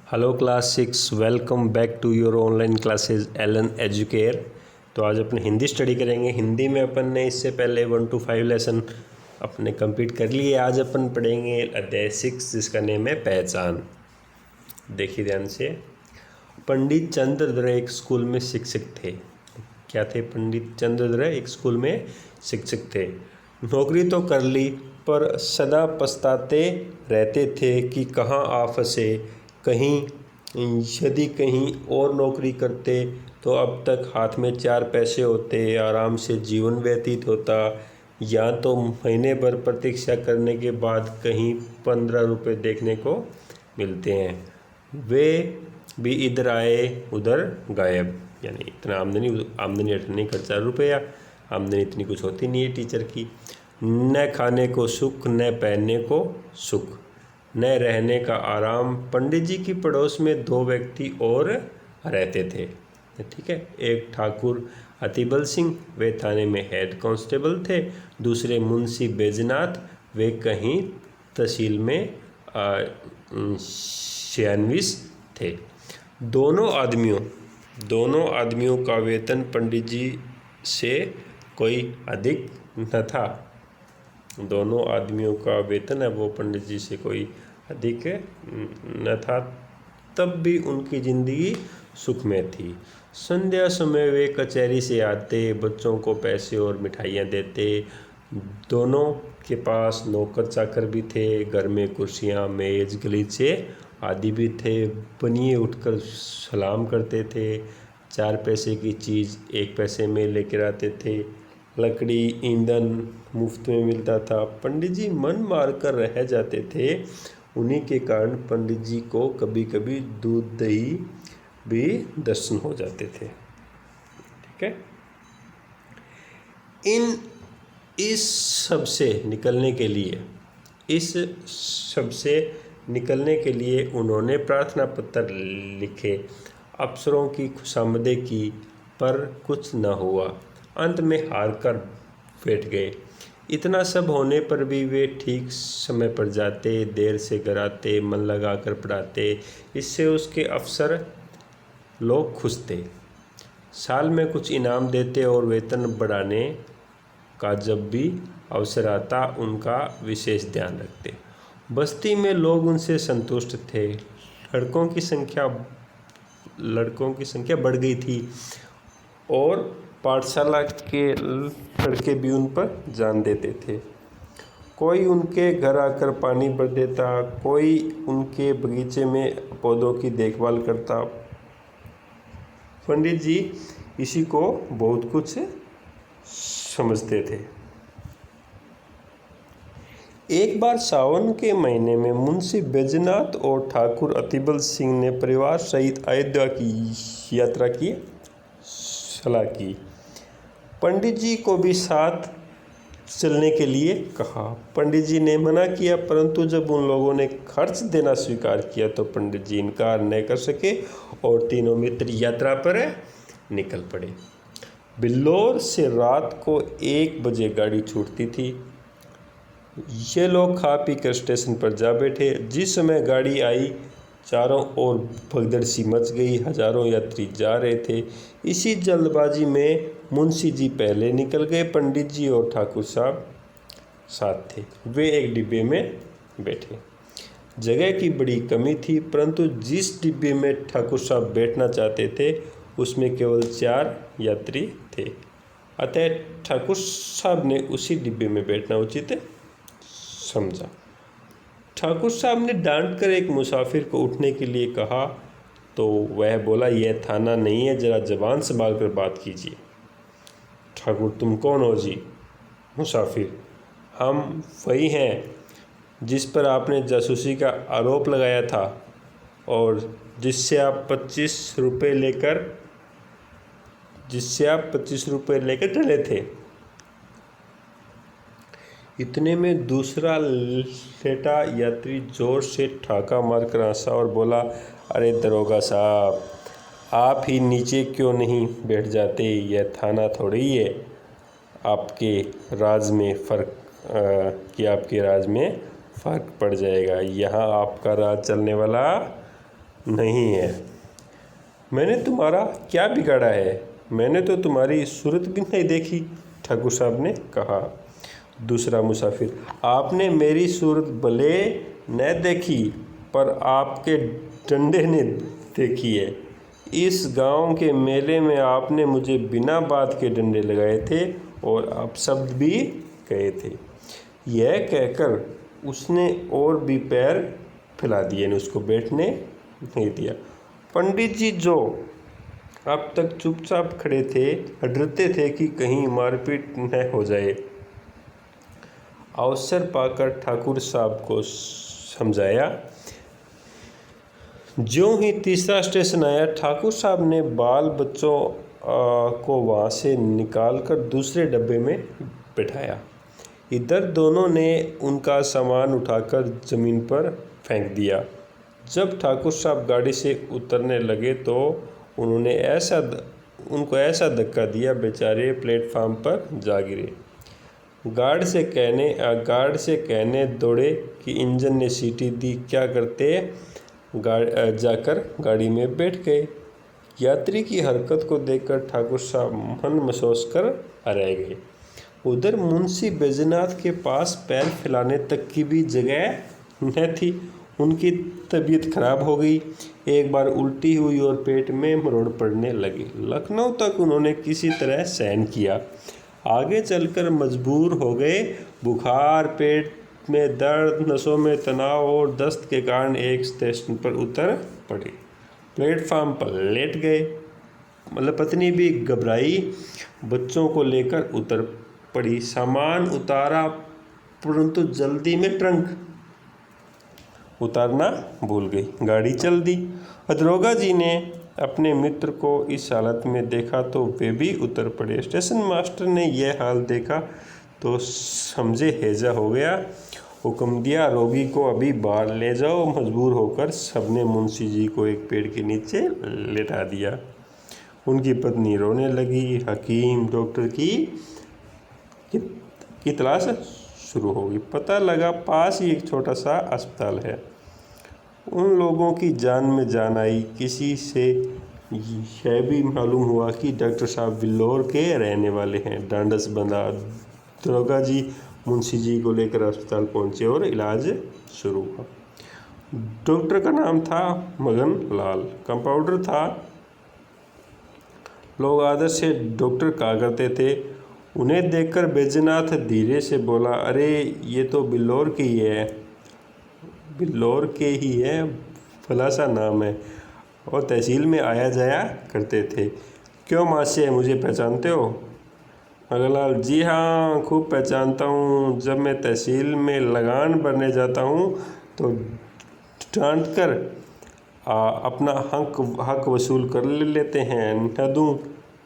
Hello class 6, welcome back to your online classes Allen Educare. तो आज अपन Hindi study करेंगे। हिंदी में अपन ने इससे पहले 1 to 5 लेसन अपने कंप्लीट कर लिए। आज अपन पढ़ेंगे अध्याय 6 जिसका नेम है पहचान। देखिए ध्यान से। पंडित चंद्रधर एक स्कूल में शिक्षक थे। क्या थे? पंडित चंद्रधर एक स्कूल में शिक्षक थे। नौकरी तो कर ली पर सदा पछताते रहते थे कि कहाँ आ फंसे। यदि कहीं और नौकरी करते तो अब तक हाथ में 4 पैसे होते, आराम से जीवन व्यतीत होता। या तो महीने भर प्रतीक्षा करने के बाद कहीं 15 रुपये देखने को मिलते हैं। वे भी इधर आए उधर गायब। यानी इतना आमदनी अठनी खर्चा रुपया, आमदनी इतनी कुछ होती नहीं है टीचर की। न खाने को सुख न पहनने को सुख न रहने का आराम। पंडित जी की पड़ोस में 2 व्यक्ति और रहते थे। ठीक है। एक ठाकुर अतिबल सिंह, वे थाने में हेड कांस्टेबल थे। दूसरे मुंशी बैजनाथ, वे कहीं तहसील में श्यानविस थे। दोनों आदमियों का वेतन पंडित जी से कोई अधिक न था। दोनों आदमियों का वेतन है वो पंडित जी से कोई अधिक न था। तब भी उनकी ज़िंदगी सुख में थी। संध्या समय वे कचहरी से आते, बच्चों को पैसे और मिठाइयाँ देते। दोनों के पास नौकर चाकर भी थे। घर में कुर्सियाँ, मेज़, गलीचे आदि भी थे। बनिए उठकर सलाम करते थे। 4 पैसे की चीज़ 1 पैसे में लेकर आते थे। लकड़ी, ईंधन मुफ्त में मिलता था। पंडित जी मन मारकर रह जाते थे। उन्हीं के कारण पंडित जी को कभी कभी दूध दही भी दर्शन हो जाते थे। ठीक है। इस सब से निकलने के लिए उन्होंने प्रार्थना पत्र लिखे, अफसरों की खुशामदें की, पर कुछ न हुआ। अंत में हार कर बैठ गए। इतना सब होने पर भी वे ठीक समय पर जाते, देर से घर आते, मन लगाकर पढ़ाते। इससे उसके अफसर लोग खुश थे। साल में कुछ इनाम देते और वेतन बढ़ाने का जब भी अवसर आता उनका विशेष ध्यान रखते। बस्ती में लोग उनसे संतुष्ट थे। लड़कों की संख्या बढ़ गई थी और पाठशाला के लड़के भी उन पर जान देते थे। कोई उनके घर आकर पानी भर देता, कोई उनके बगीचे में पौधों की देखभाल करता। पंडित जी इसी को बहुत कुछ समझते थे। एक बार सावन के महीने में मुंशी बैजनाथ और ठाकुर अतिबल सिंह ने परिवार सहित अयोध्या की यात्रा की सलाह की। पंडित जी को भी साथ चलने के लिए कहा। पंडित जी ने मना किया, परंतु जब उन लोगों ने खर्च देना स्वीकार किया तो पंडित जी इनकार न कर सके और तीनों मित्र यात्रा पर निकल पड़े। बिल्लौर से रात को 1 बजे गाड़ी छूटती थी। ये लोग खा पी कर स्टेशन पर जा बैठे। जिस समय गाड़ी आई, चारों ओर भगदड़ सी मच गई। हजारों यात्री जा रहे थे। इसी जल्दबाजी में मुंशी जी पहले निकल गए। पंडित जी और ठाकुर साहब साथ थे। वे एक डिब्बे में बैठे। जगह की बड़ी कमी थी, परंतु जिस डिब्बे में ठाकुर साहब बैठना चाहते थे उसमें केवल 4 यात्री थे। अतः ठाकुर साहब ने उसी डिब्बे में बैठना उचित समझा। ठाकुर साहब ने डांट कर एक मुसाफिर को उठने के लिए कहा तो वह बोला, यह थाना नहीं है, जरा जबान संभाल कर बात कीजिए। ठाकुर, तुम कौन हो जी? मुसाफिर, हम वही हैं जिस पर आपने जासूसी का आरोप लगाया था और जिससे आप 25 रुपये लेकर चले थे। इतने में दूसरा लेटा यात्री जोर से ठाका मारकर हंसा और बोला, अरे दरोगा साहब, आप ही नीचे क्यों नहीं बैठ जाते? यह थाना थोड़ी है आपके राज में फ़र्क पड़ जाएगा। यहाँ आपका राज चलने वाला नहीं है। मैंने तुम्हारा क्या बिगाड़ा है? मैंने तो तुम्हारी सूरत भी नहीं देखी, ठाकुर साहब ने कहा। दूसरा मुसाफिर, आपने मेरी सूरत भले न देखी, पर आपके डंडे ने देखी है। इस गांव के मेले में आपने मुझे बिना बात के डंडे लगाए थे और अपशब्द भी कहे थे। यह कहकर उसने और भी पैर फैला दिए ने उसको बैठने नहीं दिया। पंडित जी जो अब तक चुपचाप खड़े थे, डरते थे कि कहीं मारपीट न हो जाए। अवसर पाकर ठाकुर साहब को समझाया। ज्यों ही तीसरा स्टेशन आया, ठाकुर साहब ने बाल बच्चों को वहाँ से निकालकर दूसरे डब्बे में बैठाया। इधर दोनों ने उनका सामान उठाकर ज़मीन पर फेंक दिया। जब ठाकुर साहब गाड़ी से उतरने लगे तो उनको ऐसा धक्का दिया, बेचारे प्लेटफार्म पर जा गिरे। गार्ड से कहने दौड़े कि इंजन ने सीटी दी, क्या करते? जाकर गाड़ी में बैठ गए। यात्री की हरकत को देखकर ठाकुर साहब मन महसूस कर रह गए। उधर मुंशी बैजनाथ के पास पैर फैलाने तक की भी जगह न थी। उनकी तबीयत खराब हो गई। एक बार उल्टी हुई और पेट में मरोड़ पड़ने लगी। लखनऊ तक उन्होंने किसी तरह सहन किया। आगे चलकर मजबूर हो गए। बुखार, पेट में दर्द, नसों में तनाव और दस्त के कारण एक स्टेशन पर उतर पड़े। प्लेटफार्म पर लेट गए। पत्नी भी घबराई, बच्चों को लेकर उतर पड़ी। सामान उतारा, परंतु जल्दी में ट्रंक उतारना भूल गई। गाड़ी चल दी। दरोगा जी ने अपने मित्र को इस हालत में देखा तो वे भी उतर पड़े। स्टेशन मास्टर ने यह हाल देखा तो समझे हैजा हो गया। हुक्म दिया, रोगी को अभी बाहर ले जाओ। मजबूर होकर सबने मुंशी जी को एक पेड़ के नीचे लेटा दिया। उनकी पत्नी रोने लगी। हकीम, डॉक्टर की तलाश शुरू होगी। पता लगा पास ही एक छोटा सा अस्पताल है। उन लोगों की जान में जान आई। किसी से यह भी मालूम हुआ कि डॉक्टर साहब बिल्लौर के रहने वाले हैं। ढांढस बंधा। दरोगा जी मुंशी जी को लेकर अस्पताल पहुंचे और इलाज शुरू हुआ। डॉक्टर का नाम था मगन लाल। कंपाउंडर था। लोग आदर से डॉक्टर कहा करते थे। उन्हें देखकर बैजनाथ धीरे से बोला, अरे ये तो बिल्लौर के ही है। बिल्लौर के ही है, फला सा नाम है और तहसील में आया जाया करते थे। क्यों मासे, मुझे पहचानते हो? मगनलाल, जी हाँ, खूब पहचानता हूँ। जब मैं तहसील में लगान भरने जाता हूँ तो डांट कर अपना हक वसूल कर लेते हैं। न दूँ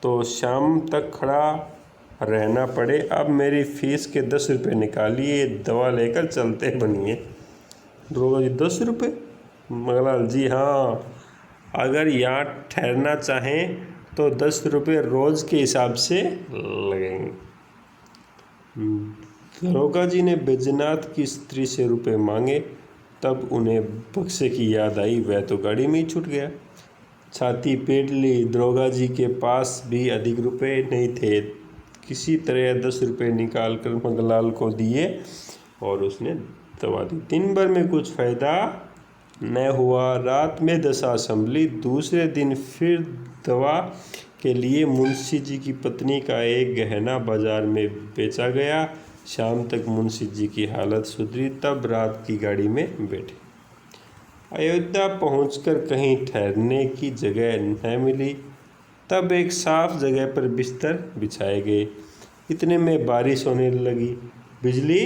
तो शाम तक खड़ा रहना पड़े। अब मेरी फीस के 10 रुपये निकालिए, दवा लेकर चलते बनिए। दरोगा जी, 10 रुपये? मगनलाल, जी हाँ, अगर यहाँ ठहरना चाहें तो 10 रुपये रोज़ के हिसाब से लगेंगे। दरोगा जी ने बैजनाथ की स्त्री से रुपये मांगे। तब उन्हें बक्से की याद आई। वह तो गाड़ी में ही छूट गया। छाती पीट ली। दरोगा जी के पास भी अधिक रुपये नहीं थे। किसी तरह 10 रुपये निकाल कर मगनलाल को दिए और उसने दवा दी। दिन भर में कुछ फ़ायदा न हुआ। रात में दशा संभली। दूसरे दिन फिर दवा के लिए मुंशी जी की पत्नी का एक गहना बाजार में बेचा गया। शाम तक मुंशी जी की हालत सुधरी। तब रात की गाड़ी में बैठे। अयोध्या पहुंचकर कहीं ठहरने की जगह न मिली। तब एक साफ जगह पर बिस्तर बिछाए गए। इतने में बारिश होने लगी। बिजली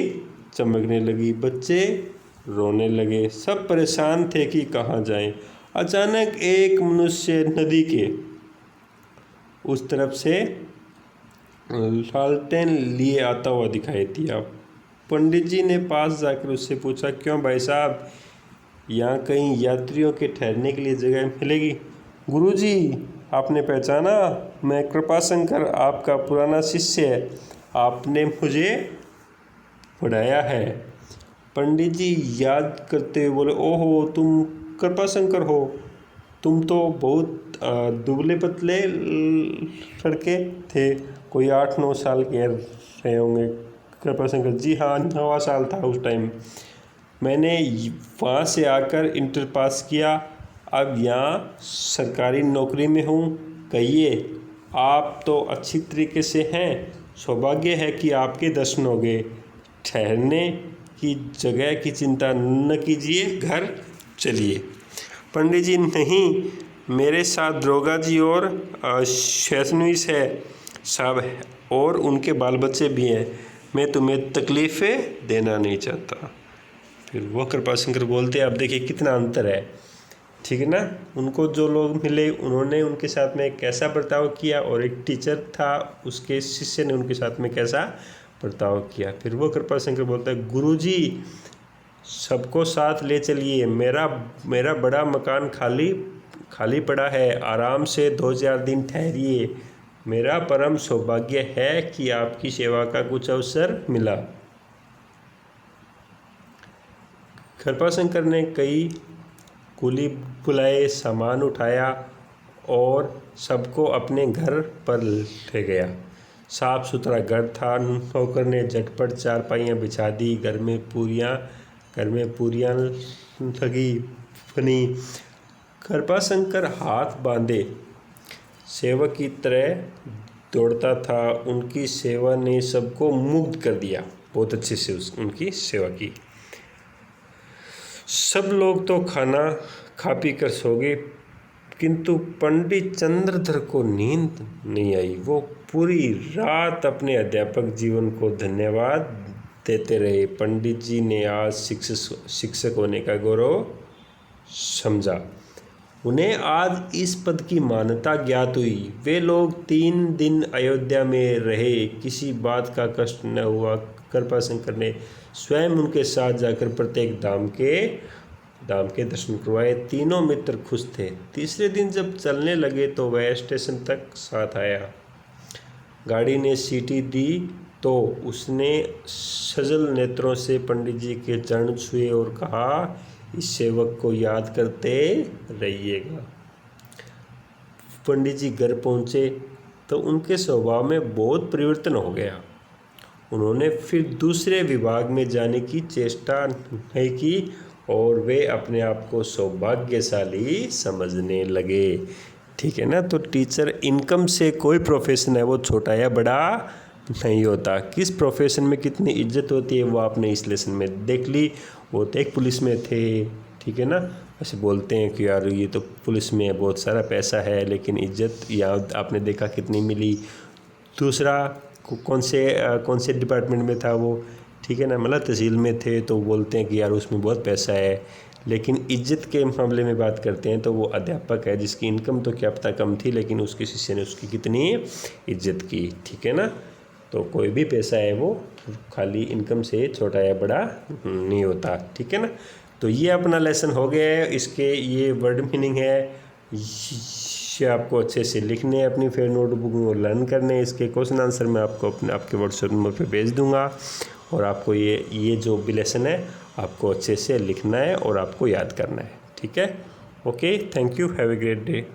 चमकने लगी। बच्चे रोने लगे। सब परेशान थे कि कहाँ जाएं। अचानक एक मनुष्य नदी के उस तरफ से लालटेन लिए आता हुआ दिखाई दिया। पंडित जी ने पास जाकर उससे पूछा, क्यों भाई साहब, यहाँ कहीं यात्रियों के ठहरने के लिए जगह मिलेगी? गुरुजी, आपने पहचाना? मैं कृपाशंकर, आपका पुराना शिष्य। आपने मुझे पढ़ाया है। पंडित जी याद करते हुए बोले, ओहो, तुम कृपाशंकर हो? तुम तो बहुत दुबले पतले लड़के थे, कोई 8-9 साल के रहे होंगे। कृपाशंकर जी हाँ, 9 साल था उस टाइम। मैंने वहाँ से आकर इंटर पास किया, अब यहाँ सरकारी नौकरी में हूँ। कहिए, आप तो अच्छी तरीके से हैं, सौभाग्य है कि आपके दर्शन हो गए। ठहरने की जगह की चिंता न कीजिए, घर चलिए। पंडित जी नहीं, मेरे साथ दरोगा जी और शैसनवीस है साहब, और उनके बाल बच्चे भी हैं। मैं तुम्हें तकलीफ़ें देना नहीं चाहता। फिर वो कृपाशंकर बोलते, अब देखिए कितना अंतर है, ठीक है ना। उनको जो लोग मिले उन्होंने उनके साथ में कैसा बर्ताव किया, और एक टीचर था उसके शिष्य ने उनके साथ में कैसा बर्ताव किया। फिर वो कृपाशंकर बोलता है, गुरुजी सबको साथ ले चलिए, मेरा बड़ा मकान खाली पड़ा है, आराम से 2-4 दिन ठहरिए। मेरा परम सौभाग्य है कि आपकी सेवा का कुछ अवसर मिला। कृपाशंकर ने कई कुली बुलाए, सामान उठाया और सबको अपने घर पर ले गया। साफ सुथरा घर था। नौकर ने झटपट चारपाइयाँ बिछा दी। घर में पूरियाँ लगी बनी। कृपाशंकर हाथ बांधे सेवक की तरह दौड़ता था। उनकी सेवा ने सबको मुग्ध कर दिया। बहुत अच्छे से उनकी सेवा की। सब लोग तो खाना खा पी कर सो गए, किंतु पंडित चंद्रधर को नींद नहीं आई। वो पूरी रात अपने अध्यापक जीवन को धन्यवाद देते रहे। पंडित जी ने आज शिक्षक होने का गौरव समझा। उन्हें आज इस पद की मान्यता ज्ञात हुई। वे लोग 3 दिन अयोध्या में रहे, किसी बात का कष्ट न हुआ। कृपाशंकर ने स्वयं उनके साथ जाकर प्रत्येक धाम के दर्शन करवाए। तीनों मित्र खुश थे। तीसरे दिन जब चलने लगे तो वह स्टेशन तक साथ आया। गाड़ी ने सीटी दी तो उसने सजल नेत्रों से पंडित जी के चरण छुए और कहा, इस सेवक को याद करते रहिएगा। पंडित जी घर पहुँचे तो उनके स्वभाव में बहुत परिवर्तन हो गया। उन्होंने फिर दूसरे विभाग में जाने की चेष्टा नहीं की और वे अपने आप को सौभाग्यशाली समझने लगे। ठीक है ना। तो टीचर इनकम से कोई प्रोफेशन है वो छोटा या बड़ा नहीं होता। किस प्रोफेशन में कितनी इज्जत होती है वो आपने इस लेसन में देख ली। वो तो एक पुलिस में थे, ठीक है ना। ऐसे बोलते हैं कि यार ये तो पुलिस में बहुत सारा पैसा है, लेकिन इज्जत यहाँ आपने देखा कितनी मिली। दूसरा कौन से डिपार्टमेंट में था वो, ठीक है ना, मतलब तहसील में थे, तो बोलते हैं कि यार उसमें बहुत पैसा है। लेकिन इज्जत के मामले में बात करते हैं तो वो अध्यापक है जिसकी इनकम तो क्या पता कम थी, लेकिन उसके शिष्य ने उसकी कितनी इज्जत की। ठीक है ना। तो कोई भी पैसा है वो खाली इनकम से छोटा या बड़ा नहीं होता। ठीक है ना। तो ये अपना लेसन हो गया है। इसके ये वर्ड मीनिंग है, ये आपको अच्छे से लिखने हैं अपनी फेयर नोटबुक में और लर्न करने हैं। इसके क्वेश्चन आंसर मैं आपको आपके व्हाट्सएप नंबर पे भेज दूंगा और आपको ये जो भी लेसन है आपको अच्छे से लिखना है और आपको याद करना है। ठीक है। Okay, thank you, have a great day.